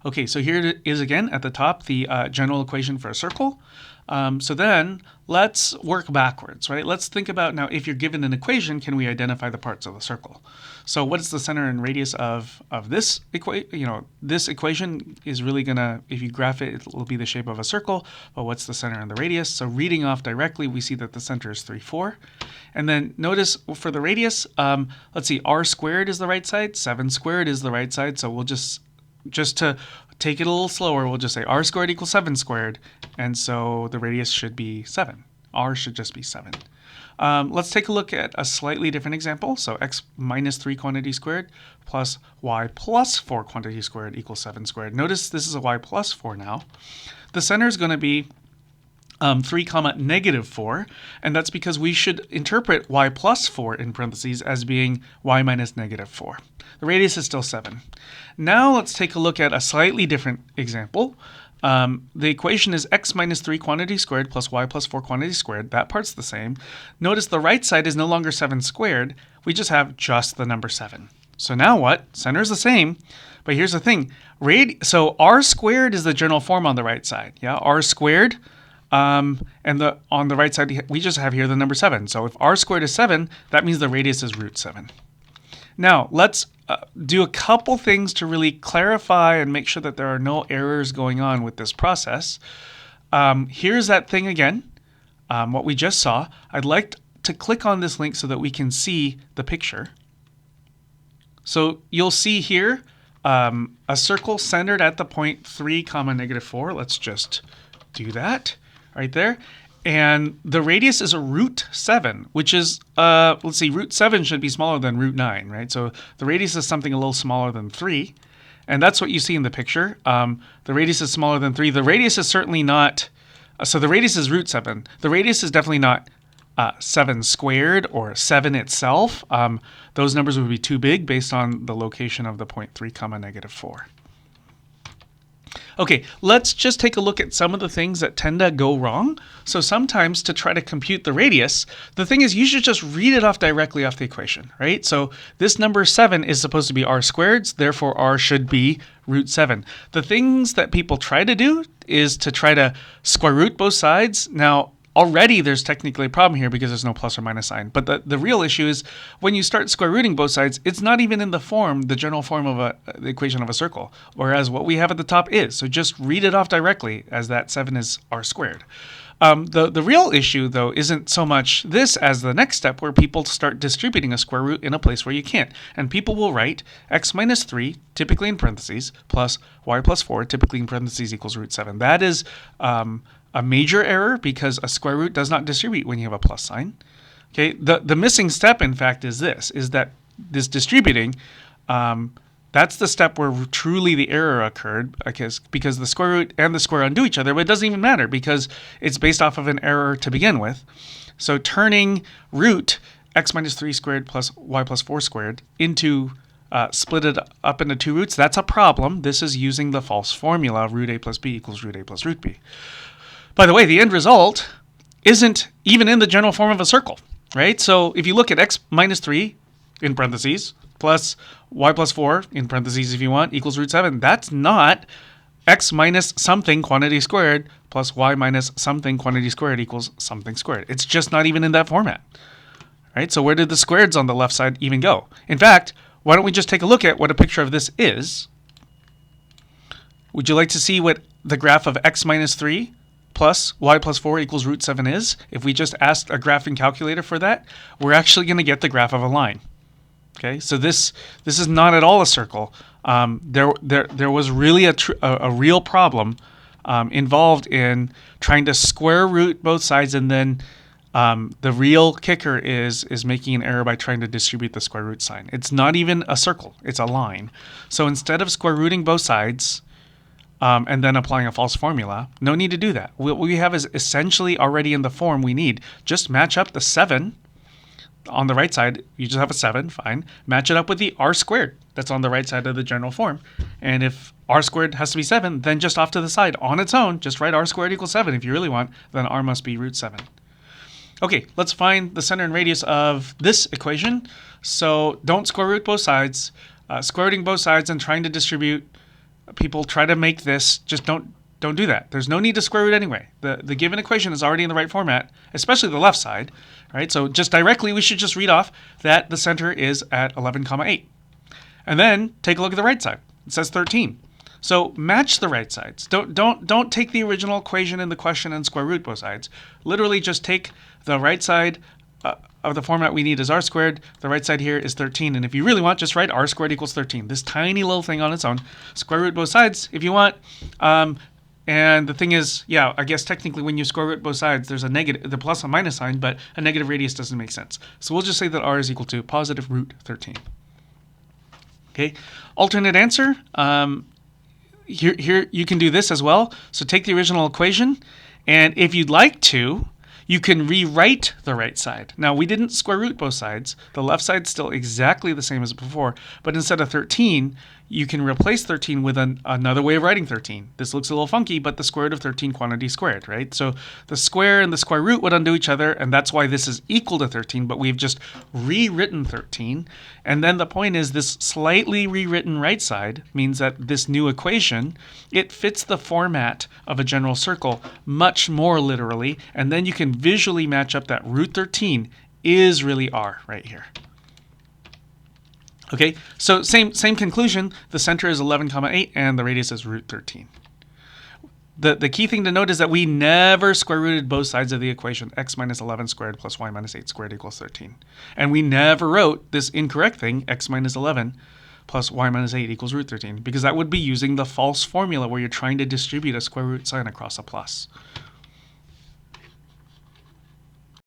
Okay, so here it is again at the top, the general equation for a circle. So then let's work backwards, right? Let's think about now, if you're given an equation, can we identify the parts of the circle? So what is the center and radius of this equation? This equation is really gonna, if you graph it, it will be the shape of a circle, but what's the center and the radius? So reading off directly, we see that the center is 3, 4. And then notice for the radius, let's see, r squared is the right side, 7 squared is the right side, so we'll just to take it a little slower, we'll just say r squared equals 7 squared, and so the radius should be 7. R should just be 7. Let's take a look at a slightly different example. So x minus 3 quantity squared plus y plus 4 quantity squared equals 7 squared. Notice this is a y plus 4 now. The center is going to be 3 comma negative 4, and that's because we should interpret y plus 4 in parentheses as being y minus negative 4. The radius is still 7. Now let's take a look at a slightly different example. The equation is x minus 3 quantity squared plus y plus 4 quantity squared. That part's the same. Notice the right side is no longer 7 squared. We just have just the number 7. So now what? Center is the same, but here's the thing. So r squared is the general form on the right side. Yeah, r squared. And on the right side, we just have here the number 7. So if r squared is 7, that means the radius is root 7. Now, let's do a couple things to really clarify and make sure that there are no errors going on with this process. Here's that thing again, what we just saw. I'd like to click on this link so that we can see the picture. So you'll see here a circle centered at the point 3 comma negative 4. Let's just do that right there. And the radius is a root 7, which is, let's see, root 7 should be smaller than root 9, right? So the radius is something a little smaller than 3. And that's what you see in the picture. The radius is smaller than 3. The radius is certainly not, so the radius is root 7. The radius is definitely not 7 squared or 7 itself. Those numbers would be too big based on the location of the point 3 comma negative 4. Okay, let's just take a look at some of the things that tend to go wrong. So sometimes to try to compute the radius, the thing is you should just read it off directly off the equation, right? So this number 7 is supposed to be r squared, therefore r should be root 7. The things that people try to do is to try to square root both sides. Now, already there's technically a problem here because there's no plus or minus sign. But the real issue is when you start square rooting both sides, it's not even in the form, the general form of the equation of a circle, whereas what we have at the top is. So just read it off directly as that 7 is r squared. The real issue, though, isn't so much this as the next step where people start distributing a square root in a place where you can't. And people will write x minus 3, typically in parentheses, plus y plus 4, typically in parentheses, equals root 7. That is a major error because a square root does not distribute when you have a plus sign. Okay, the missing step, in fact, is that this distributing, that's the step where truly the error occurred, because the square root and the square undo each other, but it doesn't even matter because it's based off of an error to begin with. So turning root x minus 3 squared plus y plus 4 squared into split it up into 2 roots, that's a problem. This is using the false formula, root a plus b equals root a plus root b. By the way, the end result isn't even in the general form of a circle, right? So if you look at x minus 3 in parentheses plus y plus 4 in parentheses if you want equals root 7, that's not x minus something quantity squared plus y minus something quantity squared equals something squared. It's just not even in that format, right? So where did the squareds on the left side even go? In fact, why don't we just take a look at what a picture of this is? Would you like to see what the graph of x minus 3 plus y plus 4 equals root 7 is? If we just asked a graphing calculator for that, we're actually going to get the graph of a line. Okay, so this is not at all a circle. There was really a real problem involved in trying to square root both sides, and then the real kicker is making an error by trying to distribute the square root sign. It's not even a circle, it's a line. So instead of square rooting both sides, and then applying a false formula, no need to do that. What we have is essentially already in the form we need. Just match up the 7 on the right side. You just have a 7, fine. Match it up with the r squared that's on the right side of the general form. And if r squared has to be 7, then just off to the side on its own, just write r squared equals 7 if you really want, then r must be root 7. Okay, let's find the center and radius of this equation. So don't square root both sides. Square rooting both sides and trying to distribute people try to make this, just don't do that. There's no need to square root anyway. The given equation is already in the right format, especially the left side, right? So just directly, we should just read off that the center is at 11, 8. And then take a look at the right side. It says 13. So match the right sides. Don't take the original equation in the question and square root both sides. Literally just take the right side of the format we need is r squared. The right side here is 13. And if you really want, just write r squared equals 13. This tiny little thing on its own. Square root both sides if you want. And the thing is, yeah, I guess technically when you square root both sides, there's a negative, the plus and minus sign, but a negative radius doesn't make sense. So we'll just say that r is equal to positive root 13. Okay, alternate answer. Here you can do this as well. So take the original equation, and if you'd like to, you can rewrite the right side. Now, we didn't square root both sides. The left side's still exactly the same as before, but instead of 13, you can replace 13 with another way of writing 13. This looks a little funky, but the square root of 13 quantity squared, right? So the square and the square root would undo each other, and that's why this is equal to 13, but we've just rewritten 13. And then the point is this slightly rewritten right side means that this new equation, it fits the format of a general circle much more literally, and then you can visually match up that root 13 is really r right here. Okay, so same conclusion. The center is 11, 8, and the radius is root 13. The key thing to note is that we never square rooted both sides of the equation, x minus 11 squared plus y minus 8 squared equals 13. And we never wrote this incorrect thing, x minus 11 plus y minus 8 equals root 13, because that would be using the false formula where you're trying to distribute a square root sign across a plus.